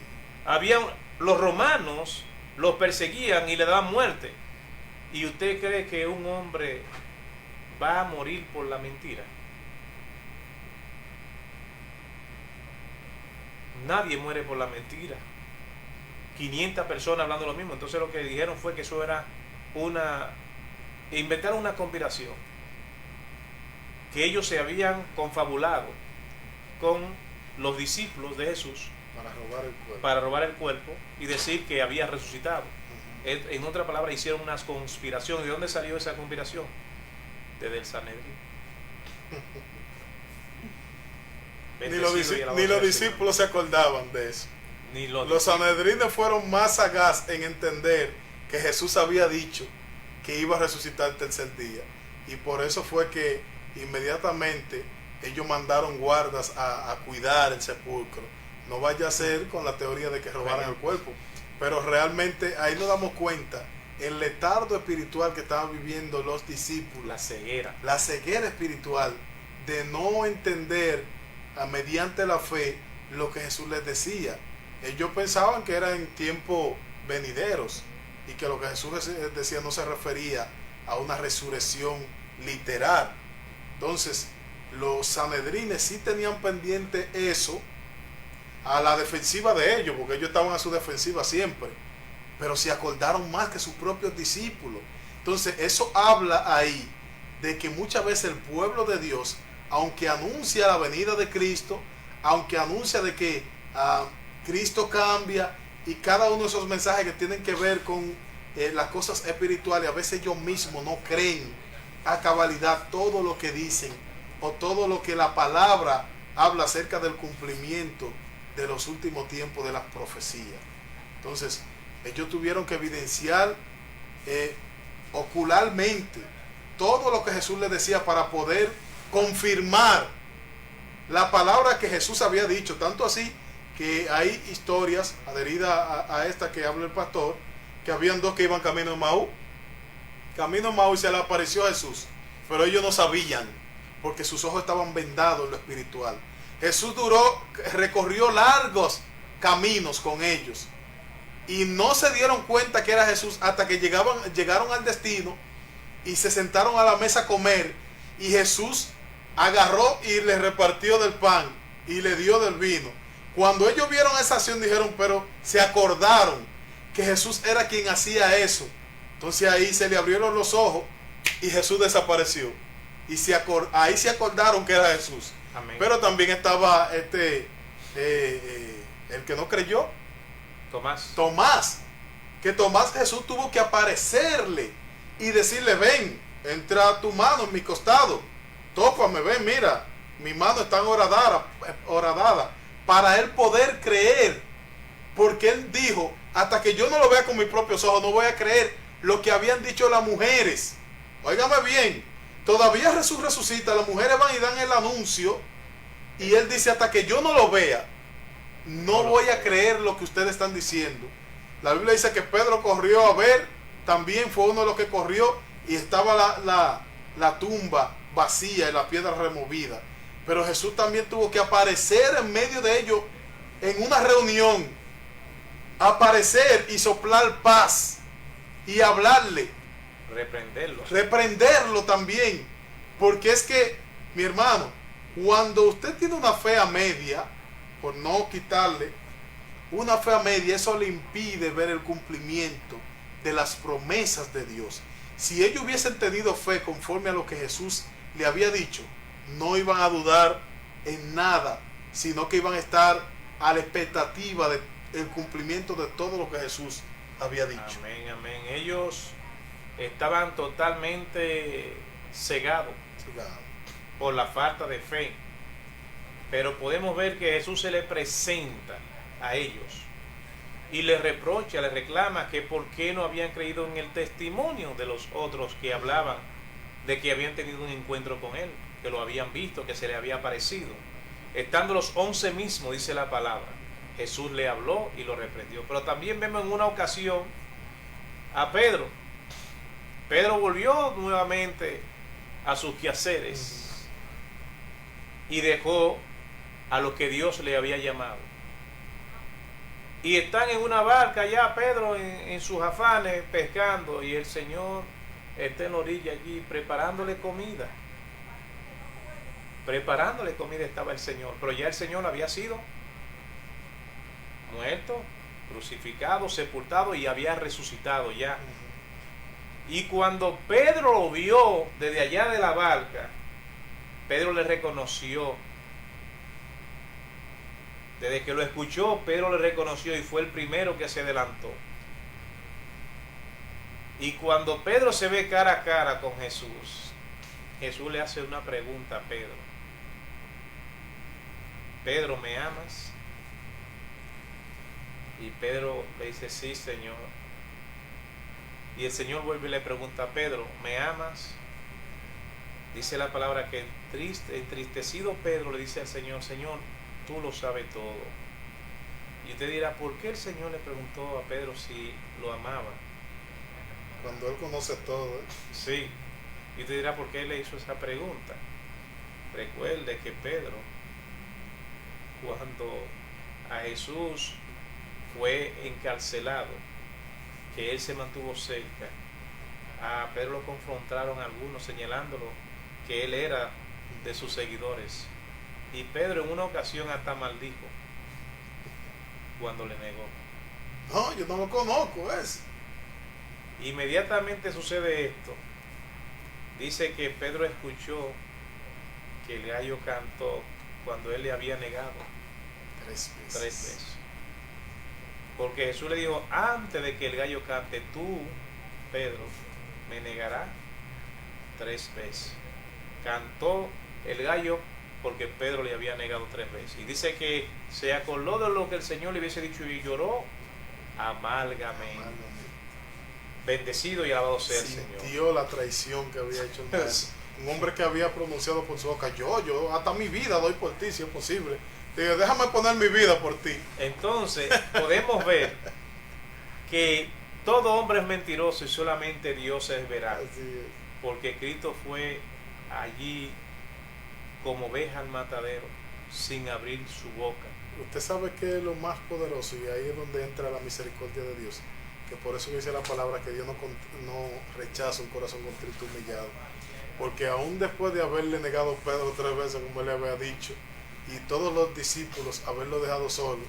[SPEAKER 2] Los romanos los perseguían y le daban muerte. ¿Y usted cree que un hombre va a morir por la mentira? Nadie muere por la mentira. 500 personas hablando lo mismo. Entonces lo que dijeron fue que eso era inventaron una conspiración, que ellos se habían confabulado con los discípulos de Jesús para robar el cuerpo y decir que había resucitado. En otra palabra, hicieron unas conspiraciones. ¿De dónde salió esa conspiración? Desde el Sanedrín.
[SPEAKER 1] Ni los discípulos se acordaban de eso. Los sanedrines fueron más sagaz en entender que Jesús había dicho que iba a resucitar el tercer día. Y por eso fue que inmediatamente ellos mandaron guardas a cuidar el sepulcro. No vaya a ser con la teoría de que robaran el cuerpo. Pero realmente ahí nos damos cuenta el letargo espiritual que estaban viviendo los discípulos. La ceguera espiritual de no entender mediante la fe lo que Jesús les decía. Ellos pensaban que eran en tiempos venideros y que lo que Jesús decía no se refería a una resurrección literal. Entonces los sanedrines sí tenían pendiente eso a la defensiva de ellos, porque ellos estaban a su defensiva siempre, pero se acordaron más que sus propios discípulos. Entonces eso habla ahí de que muchas veces el pueblo de Dios, aunque anuncia la venida de Cristo, aunque anuncia de que Cristo cambia, y cada uno de esos mensajes que tienen que ver con las cosas espirituales, a veces ellos mismos no creen a cabalidad todo lo que dicen o todo lo que la palabra habla acerca del cumplimiento de los últimos tiempos de las profecías. Entonces Ellos tuvieron que evidenciar ocularmente todo lo que Jesús les decía para poder confirmar la palabra que Jesús había dicho. Tanto así que hay historias adheridas a esta que habla el pastor, que habían dos que iban camino a Maú. Camino a Maú, y se le apareció a Jesús, pero ellos no sabían, porque sus ojos estaban vendados en lo espiritual. Jesús recorrió largos caminos con ellos, y no se dieron cuenta que era Jesús hasta que llegaron al destino y se sentaron a la mesa a comer, y Jesús agarró y le repartió del pan y le dio del vino. Cuando ellos vieron esa acción, dijeron, pero se acordaron que Jesús era quien hacía eso. Entonces ahí se le abrieron los ojos y Jesús desapareció, y ahí se acordaron que era Jesús.
[SPEAKER 2] Amén.
[SPEAKER 1] Pero también estaba el que no creyó, Tomás, que Tomás, Jesús tuvo que aparecerle y decirle, ven, entra tu mano en mi costado, tópame, ven, mira, mi mano está horadada, para él poder creer, porque él dijo, hasta que yo no lo vea con mis propios ojos, no voy a creer lo que habían dicho las mujeres. Óigame bien, todavía Jesús resucita, las mujeres van y dan el anuncio, y él dice, hasta que yo no lo vea, no voy a creer lo que ustedes están diciendo. La Biblia dice que Pedro corrió a ver, también fue uno de los que corrió, y estaba la tumba vacía y la piedra removida. Pero Jesús también tuvo que aparecer en medio de ellos en una reunión, aparecer y soplar paz y hablarle, reprenderlo también, porque es que, mi hermano, cuando usted tiene una fe a media, por no quitarle una fe a media, eso le impide ver el cumplimiento de las promesas de Dios. Si ellos hubiesen tenido fe conforme a lo que Jesús le había dicho, no iban a dudar en nada, sino que iban a estar a la expectativa del cumplimiento de todo lo que Jesús había dicho.
[SPEAKER 2] Amén, amén. Ellos estaban totalmente cegados por la falta de fe. Pero podemos ver que Jesús se le presenta a ellos y les reprocha, les reclama que por qué no habían creído en el testimonio de los otros que hablaban de que habían tenido un encuentro con él, que lo habían visto, que se le había aparecido. Estando los 11 mismos, dice la palabra, Jesús le habló y lo reprendió. Pero también vemos en una ocasión a Pedro. Pedro volvió nuevamente a sus quehaceres y dejó a lo que Dios le había llamado. Y están en una barca ya Pedro en sus afanes pescando, y el Señor está en la orilla allí preparándole comida. Preparándole comida estaba el Señor, pero ya el Señor había sido muerto, crucificado, sepultado, y había resucitado ya. Y cuando Pedro lo vio desde allá de la barca, Pedro le reconoció. Desde que lo escuchó, Pedro le reconoció y fue el primero que se adelantó. Y cuando Pedro se ve cara a cara con Jesús, Jesús le hace una pregunta a Pedro. Pedro, ¿me amas? Y Pedro le dice, sí, Señor. Y el Señor vuelve y le pregunta a Pedro, ¿me amas? Dice la palabra que entristecido Pedro le dice al Señor, Señor, tú lo sabes todo. Y usted dirá, ¿por qué el Señor le preguntó a Pedro si lo amaba?
[SPEAKER 1] Cuando él conoce todo, ¿eh?
[SPEAKER 2] Sí. Y usted dirá, ¿por qué él le hizo esa pregunta? Recuerde que Pedro, cuando a Jesús fue encarcelado, que él se mantuvo cerca, a Pedro lo confrontaron algunos señalándolo que él era de sus seguidores. Y Pedro en una ocasión hasta maldijo cuando le negó.
[SPEAKER 1] No, yo no lo conozco, es.
[SPEAKER 2] Inmediatamente sucede esto. Dice que Pedro escuchó que el gallo cantó cuando él le había negado
[SPEAKER 1] 3 veces.
[SPEAKER 2] 3 veces. Porque Jesús le dijo, antes de que el gallo cante, tú, Pedro, me negarás 3 veces. Cantó el gallo porque Pedro le había negado 3 veces. Y dice que se acordó de lo que el Señor le hubiese dicho y lloró amargamente. Bendecido y alabado sea el Señor.
[SPEAKER 1] Sintió la traición que había hecho el maestro. Un hombre que había pronunciado por su boca, yo hasta mi vida doy por ti si es posible. Digo, déjame poner mi vida por ti.
[SPEAKER 2] Entonces podemos ver que todo hombre es mentiroso y solamente Dios es veraz.
[SPEAKER 1] Así es.
[SPEAKER 2] Porque Cristo fue allí como oveja al matadero, sin abrir su boca.
[SPEAKER 1] Usted sabe que es lo más poderoso, y ahí es donde entra la misericordia de Dios. Que por eso dice la palabra que Dios no rechaza un corazón contrito y humillado. Porque aún después de haberle negado a Pedro 3 veces, como él le había dicho, y todos los discípulos haberlo dejado solo,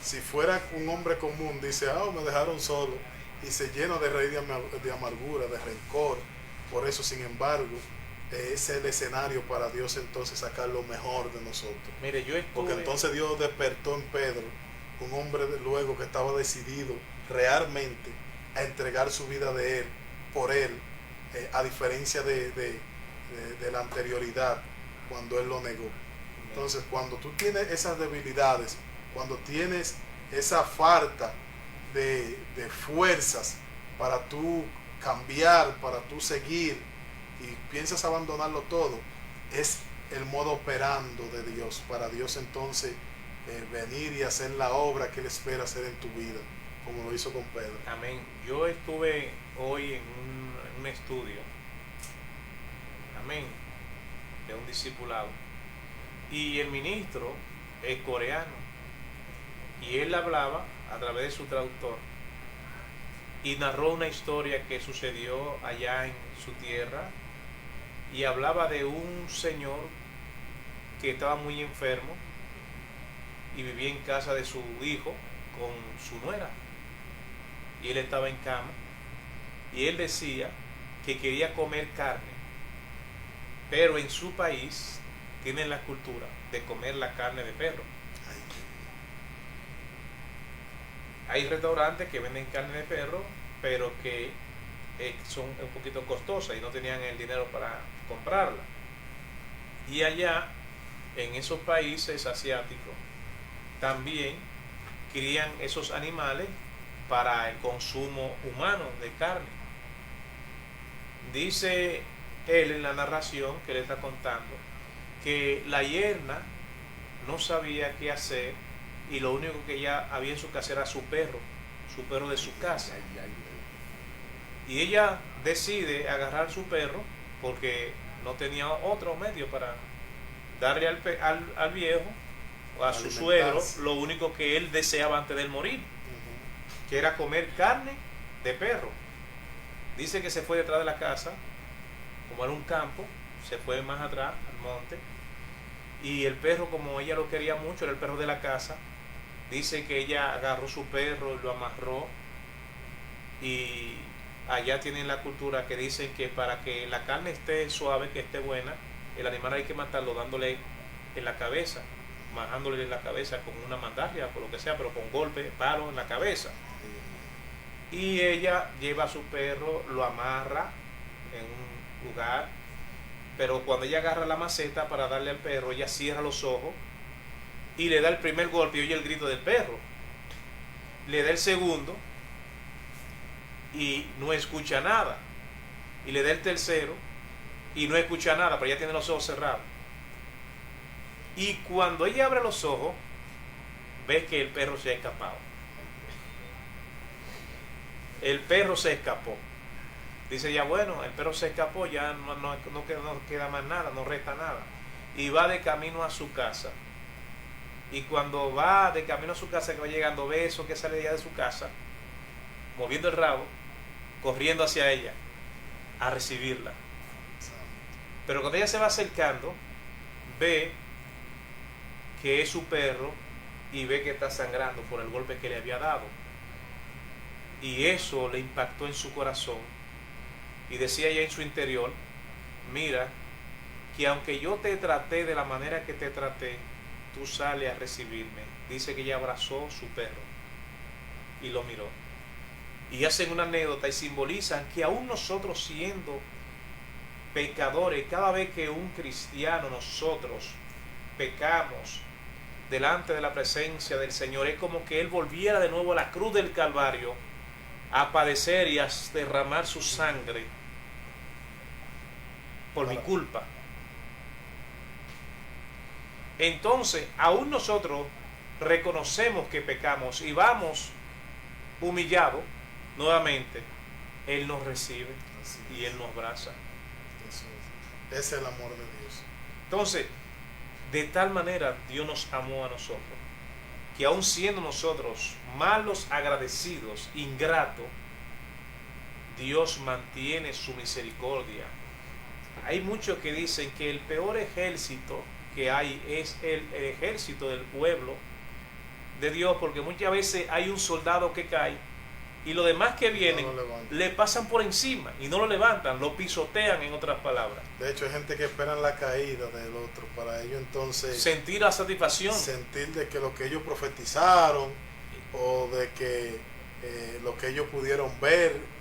[SPEAKER 1] si fuera un hombre común, dice, me dejaron solo, y se llena de raíz de amargura, de rencor. Por eso, sin embargo, es el escenario para Dios entonces sacar lo mejor de nosotros.
[SPEAKER 2] Mire, yo estuve...
[SPEAKER 1] Porque entonces Dios despertó en Pedro, un hombre luego que estaba decidido realmente a entregar su vida por él, a diferencia de la anterioridad, cuando él lo negó. Entonces, cuando tú tienes esas debilidades, cuando tienes esa falta de fuerzas para tú cambiar, para tú seguir, y piensas abandonarlo todo, es el modo operando de Dios, para Dios entonces venir y hacer la obra que Él espera hacer en tu vida, como lo hizo con Pedro.
[SPEAKER 2] Amén. Yo estuve hoy en un estudio, amén, de un discipulado, y el ministro es coreano, y él hablaba a través de su traductor y narró una historia que sucedió allá en su tierra, y hablaba de un señor que estaba muy enfermo y vivía en casa de su hijo con su nuera, y él estaba en cama, y él decía que quería comer carne, pero en su país tienen la cultura de comer la carne de perro. Hay restaurantes que venden carne de perro, pero que son un poquito costosas y no tenían el dinero para comprarla. Y allá, en esos países asiáticos, también crían esos animales para el consumo humano de carne. Dice él en la narración que le está contando que la yerna no sabía qué hacer, y lo único que ella había en su casa era su perro de su casa. Y ella decide agarrar su perro porque no tenía otro medio para darle al viejo o a su suegro lo único que él deseaba antes de él morir, que era comer carne de perro. Dice que se fue detrás de la casa, como era un campo, se fue más atrás al monte, y el perro, como ella lo quería mucho, era el perro de la casa. Dice que ella agarró su perro y lo amarró, y allá tienen la cultura que dicen que para que la carne esté suave, que esté buena, el animal hay que matarlo dándole en la cabeza, majándole en la cabeza con una mandarria, por lo que sea, pero con golpe, palo en la cabeza. Y ella lleva a su perro, lo amarra en un lugar, pero cuando ella agarra la maceta para darle al perro, ella cierra los ojos y le da el primer golpe y oye el grito del perro. Le da el segundo y no escucha nada, y le da el tercero y no escucha nada, pero ella tiene los ojos cerrados. Y cuando ella abre los ojos, ve que el perro se ha escapado. El perro se escapó. Dice ya, bueno, el perro se escapó, ya no queda más nada, no resta nada. Y va de camino a su casa. Y cuando va de camino a su casa, que va llegando, ve eso que sale ya de su casa, moviendo el rabo, corriendo hacia ella a recibirla. Pero cuando ella se va acercando, ve que es su perro y ve que está sangrando por el golpe que le había dado. Y eso le impactó en su corazón, y decía ella en su interior: mira, que aunque yo te traté de la manera que te traté, tú sales a recibirme. Dice que ella abrazó su perro y lo miró. Y hacen una anécdota y simbolizan que aún nosotros, siendo pecadores, cada vez que un cristiano, nosotros pecamos, delante de la presencia del Señor. Es como que Él volviera de nuevo a la cruz del Calvario a padecer y a derramar su sangre por mi culpa. Entonces, aún nosotros reconocemos que pecamos y vamos humillados nuevamente, Él nos recibe y Él nos abraza.
[SPEAKER 1] Ese es el amor de Dios.
[SPEAKER 2] Entonces, de tal manera Dios nos amó a nosotros, que aun siendo nosotros malos, agradecidos, ingratos, Dios mantiene su misericordia. Hay muchos que dicen que el peor ejército que hay es el ejército del pueblo de Dios, porque muchas veces hay un soldado que cae y los demás que vienen le pasan por encima y no lo levantan, lo pisotean, en otras palabras.
[SPEAKER 1] De hecho, hay gente que espera la caída del otro para ellos entonces
[SPEAKER 2] sentir la satisfacción,
[SPEAKER 1] sentir de que lo que ellos profetizaron o de que lo que ellos pudieron ver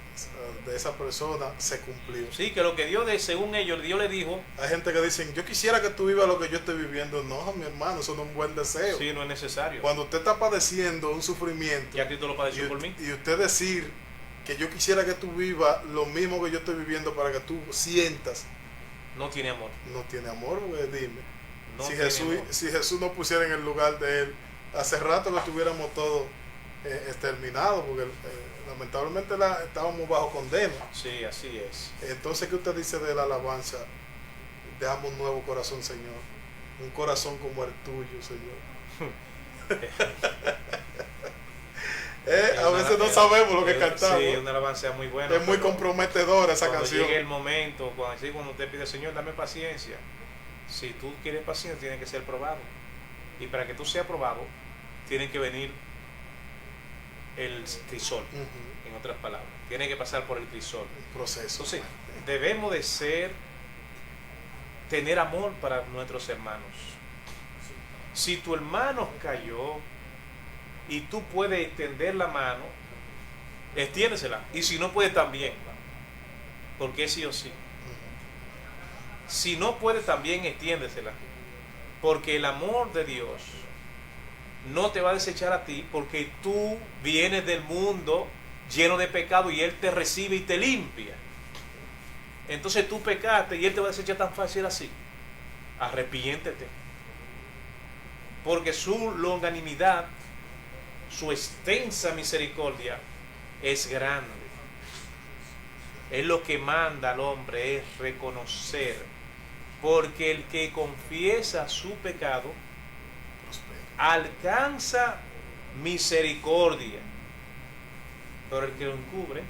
[SPEAKER 1] de esa persona se cumplió.
[SPEAKER 2] Sí, que lo que Dios, según ellos, Dios le dijo.
[SPEAKER 1] Hay gente que dicen, yo quisiera que tú vivas lo que yo estoy viviendo. No, mi hermano, eso no es un buen deseo.
[SPEAKER 2] Sí, no es necesario.
[SPEAKER 1] Cuando usted está padeciendo un sufrimiento,
[SPEAKER 2] ya Cristo lo padeció por mí,
[SPEAKER 1] y usted decir que yo quisiera que tú vivas lo mismo que yo estoy viviendo para que tú sientas,
[SPEAKER 2] no tiene amor.
[SPEAKER 1] No tiene amor, pues, dime.
[SPEAKER 2] No
[SPEAKER 1] si Jesús nos pusiera en el lugar de Él, hace rato lo tuviéramos todo exterminado, porque lamentablemente estábamos bajo condena.
[SPEAKER 2] Sí, así es.
[SPEAKER 1] Entonces, ¿qué usted dice de la alabanza? Dejamos un nuevo corazón, Señor. Un corazón como el tuyo, Señor. A veces no sabemos lo que cantamos.
[SPEAKER 2] Sí, una alabanza muy buena.
[SPEAKER 1] Es muy comprometedora esa canción.
[SPEAKER 2] Llegue el momento, cuando usted pide, Señor, dame paciencia. Si tú quieres paciencia, tiene que ser probado. Y para que tú seas probado, tiene que venir el crisol. En otras palabras, tiene que pasar por el crisol.
[SPEAKER 1] Un proceso.
[SPEAKER 2] Entonces, debemos de tener amor para nuestros hermanos. Si tu hermano cayó y tú puedes extender la mano, extiéndesela. Y si no puede, también, porque es sí o sí. Si no puede, también extiéndesela, porque el amor de Dios no te va a desechar a ti, porque tú vienes del mundo lleno de pecado y Él te recibe y te limpia. Entonces tú pecaste y Él te va a desechar tan fácil así. Arrepiéntete, porque su longanimidad, su extensa misericordia es grande. Es lo que manda al hombre, es reconocer, porque el que confiesa su pecado alcanza misericordia, pero el que lo encubre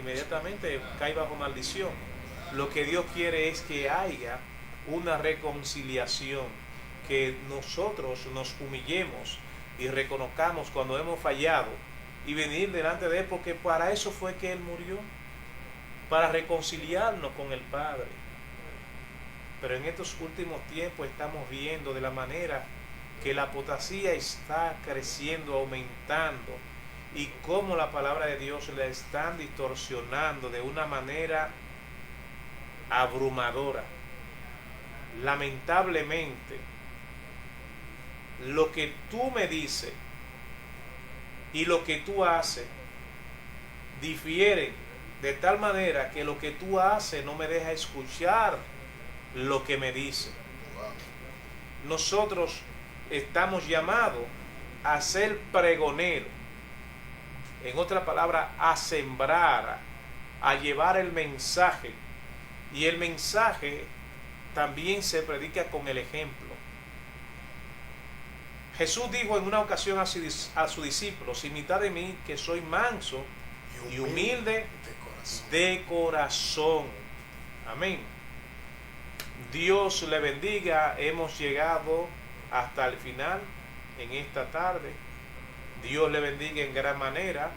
[SPEAKER 2] inmediatamente cae bajo maldición. Lo que Dios quiere es que haya una reconciliación, que nosotros nos humillemos y reconozcamos cuando hemos fallado y venir delante de Él, porque para eso fue que Él murió, para reconciliarnos con el Padre. Pero en estos últimos tiempos estamos viendo de la manera que la apostasía está creciendo, aumentando, y cómo la palabra de Dios la están distorsionando de una manera abrumadora. Lamentablemente, lo que tú me dices y lo que tú haces difieren de tal manera que lo que tú haces no me deja escuchar lo que me dice. Nosotros estamos llamados a ser pregoneros, en otra palabra, a sembrar, a llevar el mensaje, y el mensaje también se predica con el ejemplo. Jesús dijo en una ocasión a sus discípulos: imitad de mí, que soy manso y humilde de corazón. Amén. Dios le bendiga. Hemos llegado hasta el final en esta tarde. Dios le bendiga en gran manera.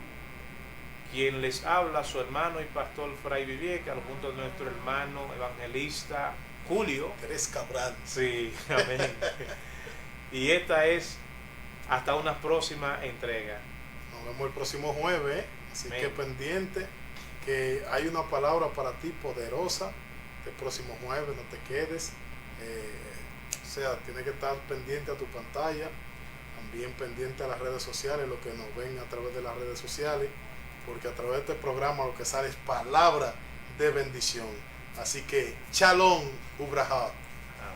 [SPEAKER 2] Quien les habla, su hermano y pastor Fray Vivieca, junto a nuestro hermano evangelista Julio
[SPEAKER 1] Andrés Cabral.
[SPEAKER 2] Sí, amén. Y esta es hasta una próxima entrega.
[SPEAKER 1] Nos vemos el próximo jueves, así
[SPEAKER 2] amén.
[SPEAKER 1] Que pendiente, que hay una palabra para ti poderosa. El próximo jueves, no te quedes. O sea, tienes que estar pendiente a tu pantalla, también pendiente a las redes sociales, lo que nos ven a través de las redes sociales, porque a través de este programa lo que sale es palabra de bendición. Así que, Shalom, Ubrahá.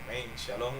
[SPEAKER 2] Amén, shalom.